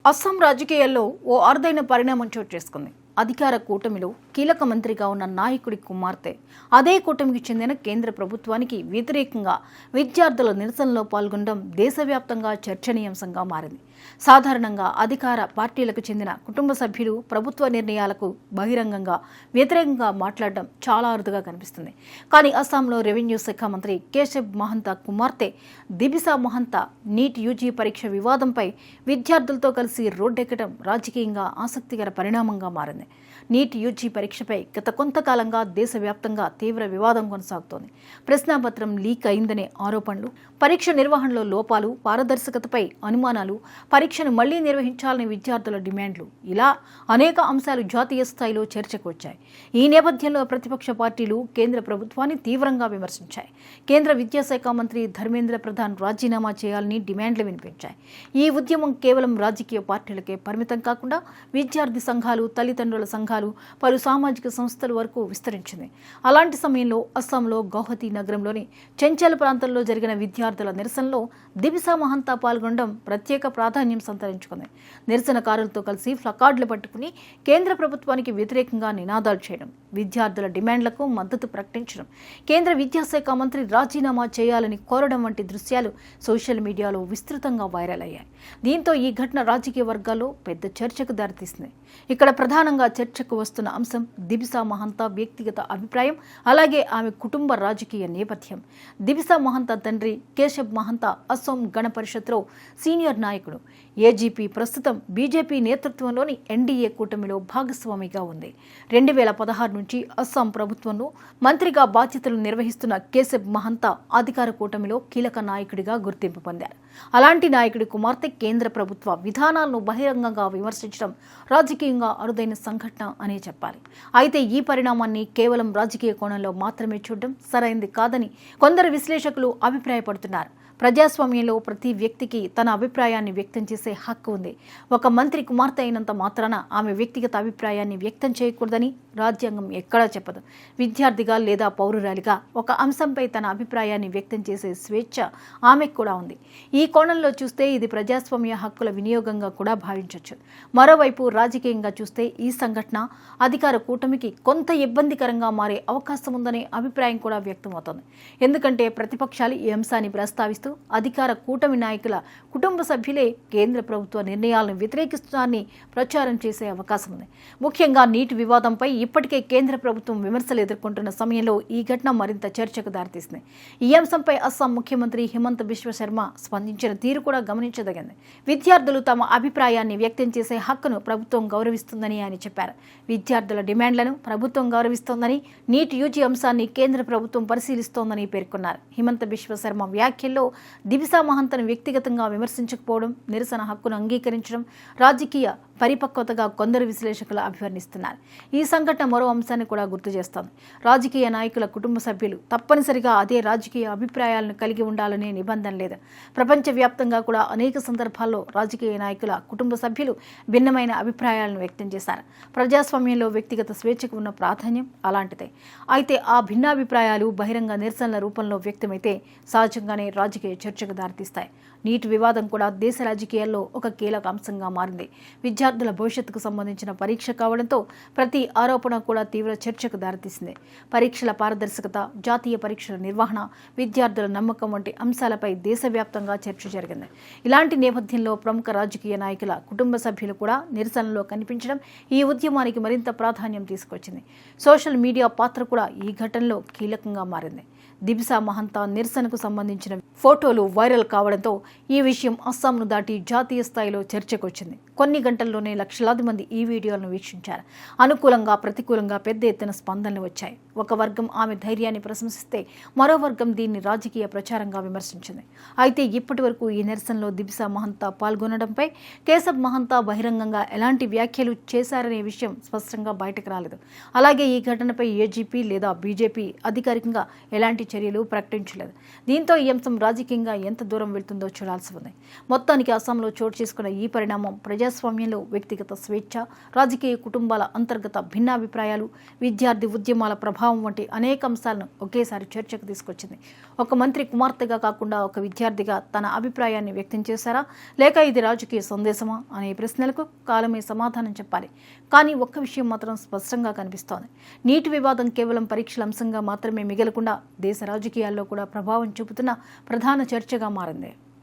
అస్సాం రాజకీయాల్లో ఓ అరుదైన పరిణామం చోటు చేసుకుంది. అధికార కూటమిలో కీలక మంత్రిగా ఉన్న నాయకుడి కుమార్తె అదే కూటమికి చెందిన కేంద్ర ప్రభుత్వానికి వ్యతిరేకంగా విద్యార్థుల నిరసనలో పాల్గొనడం దేశవ్యాప్తంగా చర్చనీయాంశంగా మారింది. సాధారణంగా అధికార పార్టీలకు చెందిన కుటుంబ సభ్యులు ప్రభుత్వ నిర్ణయాలకు బహిరంగంగా వ్యతిరేకంగా మాట్లాడడం చాలా అరుదుగా కనిపిస్తుంది. కానీ అస్సాంలో రెవెన్యూ శాఖ మంత్రి కేశబ్ మహంతా కుమార్తె దిబిసా మహంతా నీట్ యూజీ పరీక్ష వివాదంపై విద్యార్థులతో కలిసి రోడ్డెక్కడం రాజకీయంగా ఆసక్తికర పరిణామంగా మారింది. నీట్ యూజీ పరీక్షపై గత కొంతకాలంగా దేశవ్యాప్తంగా తీవ్ర వివాదం కొనసాగుతోంది. ప్రశ్నాపత్రం లీక్ అయిందనే ఆరోపణలు, పరీక్ష నిర్వహణలో లోపాలు, పారదర్శకతపై అనుమానాలు, పరీక్షను మళ్లీ నిర్వహించాలని విద్యార్థుల డిమాండ్లు, ఇలా అనేక అంశాలు జాతీయ స్థాయిలో చర్చకు వచ్చాయి. ఈ నేపథ్యంలో ప్రతిపక్ష పార్టీలు కేంద్ర ప్రభుత్వాన్ని తీవ్రంగా విమర్శించాయి. కేంద్ర విద్యాశాఖ మంత్రి ధర్మేంద్ర ప్రధాన్ రాజీనామా చేయాలని డిమాండ్లు వినిపించాయి. ఈ ఉద్యమం కేవలం రాజకీయ పార్టీలకే పరిమితం కాకుండా విద్యార్థి సంఘాలు, తల్లిదండ్రుల సంఘాలు, పలు సామాజిక సంస్థల వరకు విస్తరించింది. అలాంటి సమయంలో అస్సాంలో గౌహతి నగరంలోని చెంచల్ ప్రాంతంలో జరిగిన విద్యార్థుల నిరసనలో దిబిసా మహంతా పాల్గొనడం ప్రత్యేక ప్రాధాన్యం సంతరించుకుంది. నిరసనకారులతో కలిసి ప్లకార్డులు పట్టుకుని కేంద్ర ప్రభుత్వానికి వ్యతిరేకంగా నినాదాలు చేయడం, విద్యార్థుల డిమాండ్లకు మద్దతు ప్రకటించడం, కేంద్ర విద్యాశాఖ మంత్రి రాజీనామా చేయాలని కోరడం వంటి దృశ్యాలు సోషల్ మీడియాలో విస్తృతంగా వైరల్ అయ్యాయి. దీంతో ఈ ఘటన రాజకీయ వర్గాల్లో పెద్ద చర్చకు దారితీసింది. ఇక్కడ ప్రధానంగా చర్చకు వస్తున్న అంశం దిబిసా మహంతా వ్యక్తిగత అభిప్రాయం, అలాగే ఆమె కుటుంబ రాజకీయ నేపథ్యం. దిబిసా మహంతా తండ్రి కేశబ్ మహంతా అస్సాం గణ పరిషత్లో సీనియర్ నాయకుడు. ఏజీపీ ప్రస్తుతం బీజేపీ నేతృత్వంలోని ఎన్డీఏ కూటమిలో భాగస్వామిగా ఉంది. 2016 నుంచి అస్సాం ప్రభుత్వంలో మంత్రిగా బాధ్యతలు నిర్వహిస్తున్న కేశబ్ మహంతా అధికార కూటమిలో కీలక నాయకుడిగా గుర్తింపు పొందారు. అలాంటి నాయకుడి కుమార్తె కేంద్ర ప్రభుత్వ విధానాలను బహిరంగంగా విమర్శించడం రాజకీయంగా అరుదైన సంఘటన అనే చెప్పాలి. అయితే ఈ పరిణామాన్ని కేవలం రాజకీయ కోణంలో మాత్రమే చూడడం సరైంది కాదని కొందరు విశ్లేషకులు అభిప్రాయపడుతున్నారు. ప్రజాస్వామ్యంలో ప్రతి వ్యక్తికి తన అభిప్రాయాన్ని వ్యక్తం చేసే హక్కు ఉంది. ఒక మంత్రి కుమార్తె అయినంత మాత్రాన ఆమె వ్యక్తిగత అభిప్రాయాన్ని వ్యక్తం చేయకూడదని రాజ్యాంగం ఎక్కడా చెప్పదు. విద్యార్థిగా లేదా పౌరురాలిగా ఒక అంశంపై తన అభిప్రాయాన్ని వ్యక్తం చేసే స్వేచ్ఛ ఆమెకు కూడా ఉంది. ఈ కోణంలో చూస్తే ఇది ప్రజాస్వామ్య హక్కుల వినియోగంగా కూడా భావించవచ్చు. మరోవైపు రాజకీయంగా చూస్తే ఈ సంఘటన అధికార కూటమికి కొంత ఇబ్బందికరంగా మారే అవకాశం ఉందనే అభిప్రాయం కూడా వ్యక్తమవుతోంది. ఎందుకంటే ప్రతిపక్షాలు ఈ అంశాన్ని ప్రస్తావిస్తూ అధికార కూటమి నాయకుల కుటుంబ సభ్యులే కేంద్ర ప్రభుత్వ నిర్ణయాలను వ్యతిరేకిస్తున్నారని ప్రచారం చేసే అవకాశం ఉంది. ముఖ్యంగా నీటి వివాదంపై ఇప్పటికే కేంద్ర ప్రభుత్వం విమర్శలు ఎదుర్కొంటున్న సమయంలో ఈ ఘటన మరింత చర్చకు దారితీసింది. ఈ అంశంపై అస్సాం ముఖ్యమంత్రి హిమంత బిశ్వ శర్మ స్పందించిన తీరు కూడా గమనించదగింది. విద్యార్థులు తమ అభిప్రాయాన్ని వ్యక్తం చేసే హక్కును ప్రభుత్వం గౌరవిస్తుందని ఆయన చెప్పారు. విద్యార్థుల డిమాండ్లను ప్రభుత్వం గౌరవిస్తోందని, నీట్ యూజీ అంశాన్ని కేంద్ర ప్రభుత్వం పరిశీలిస్తోందని పేర్కొన్నారు. హిమంత బిశ్వ శర్మ వ్యాఖ్యల్లో దిబిసా మహంతను వ్యక్తిగతంగా విమర్శించకపోవడం, నిరసన హక్కును అంగీకరించడం రాజకీయ పరిపక్వతగా కొందరు విశ్లేషకులు అభివర్ణిస్తున్నారు. ఈ సంఘటన మరో అంశాన్ని కూడా గుర్తు చేస్తోంది. రాజకీయ నాయకుల కుటుంబ సభ్యులు తప్పనిసరిగా అదే రాజకీయ అభిప్రాయాలను కలిగి ఉండాలనే నిబంధన లేదు. ప్రపంచవ్యాప్తంగా కూడా అనేక సందర్భాల్లో రాజకీయ నాయకుల కుటుంబ సభ్యులు భిన్నమైన అభిప్రాయాలను వ్యక్తం చేశారు. ప్రజాస్వామ్యంలో వ్యక్తిగత స్వేచ్ఛకు ఉన్న ప్రాధాన్యం అలాంటిదే. అయితే ఆ భిన్నాభిప్రాయాలు బహిరంగ నిరసనల రూపంలో వ్యక్తమైతే సహజంగానే రాజకీయ చర్చకు దారితీస్తాయి. నీటి వివాదం కూడా దేశ రాజకీయాల్లో ఒక కీలక అంశంగా మారింది. విద్యార్థుల భవిష్యత్తుకు సంబంధించిన పరీక్ష కావడంతో ప్రతి ఆరోపణ కూడా తీవ్ర చర్చకు దారితీసింది. పరీక్షల పారదర్శకత, జాతీయ పరీక్షల నిర్వహణ, విద్యార్థుల నమ్మకం వంటి అంశాలపై దేశవ్యాప్తంగా చర్చ జరిగింది. ఇలాంటి నేపథ్యంలో ప్రముఖ రాజకీయ నాయకుల కుటుంబ సభ్యులు కూడా నిరసనలో కనిపించడం ఈ ఉద్యమానికి మరింత ప్రాధాన్యం తీసుకొచ్చింది. సోషల్ మీడియా పాత్ర కూడా ఈ ఘటనలో కీలకంగా మారింది. దిబిసా మహంతా నిరసనకు సంబంధించిన ఫోటోలు వైరల్ కావడంతో ఈ విషయం అస్సాంను దాటి జాతీయ స్థాయిలో చర్చకొచ్చింది. కొన్ని గంటల్లోనే లక్షలాది మంది ఈ వీడియోలను వీక్షించారు. అనుకూలంగా, ప్రతికూలంగా పెద్ద ఎత్తున స్పందనలు వచ్చాయి. ఒక వర్గం ఆమె ధైర్యాన్ని ప్రశంసిస్తే మరో వర్గం దీన్ని రాజకీయ ప్రచారంగా విమర్శించింది. అయితే ఇప్పటి వరకు ఈ నిరసనలో దిబిసా మహంతా పాల్గొనడంపై కేశబ్ మహంతా బహిరంగంగా ఎలాంటి వ్యాఖ్యలు చేశారనే విషయం స్పష్టంగా బయటకు రాలేదు. అలాగే ఈ ఘటనపై ఏజీపీ లేదా బీజేపీ అధికారికంగా ఎలాంటి చర్యలు ప్రకటించలేదు. దీంతో ఈ అంశం రాజకీయంగా ఎంత దూరం వెళ్తుందో చూడాల్సి ఉంది. మొత్తానికి అస్సాంలో చోటు చేసుకున్న ఈ పరిణామం ప్రజాస్వామ్యంలో వ్యక్తిగత స్వేచ్ఛ, రాజకీయ కుటుంబాల అంతర్గత భిన్నాభిప్రాయాలు, విద్యార్థి ఉద్యమాల ప్రభావం వంటి అనేక అంశాలను ఒకేసారి చర్చకు తీసుకొచ్చింది. ఒక మంత్రి కుమార్తెగా కాకుండా ఒక విద్యార్థిగా తన అభిప్రాయాన్ని వ్యక్తం చేశారా, లేక ఇది రాజకీయ సందేశమా అనే ప్రశ్నలకు కాలమే సమాధానం చెప్పాలి. కానీ ఒక్క విషయం మాత్రం స్పష్టంగా కనిపిస్తోంది. నీటి వివాదం కేవలం పరీక్షల అంశంగా మాత్రమే మిగలకుండా దేశ రాజకీయాల్లో కూడా ప్రభావం చూపుతున్న ప్రధాన చర్చగా మారింది.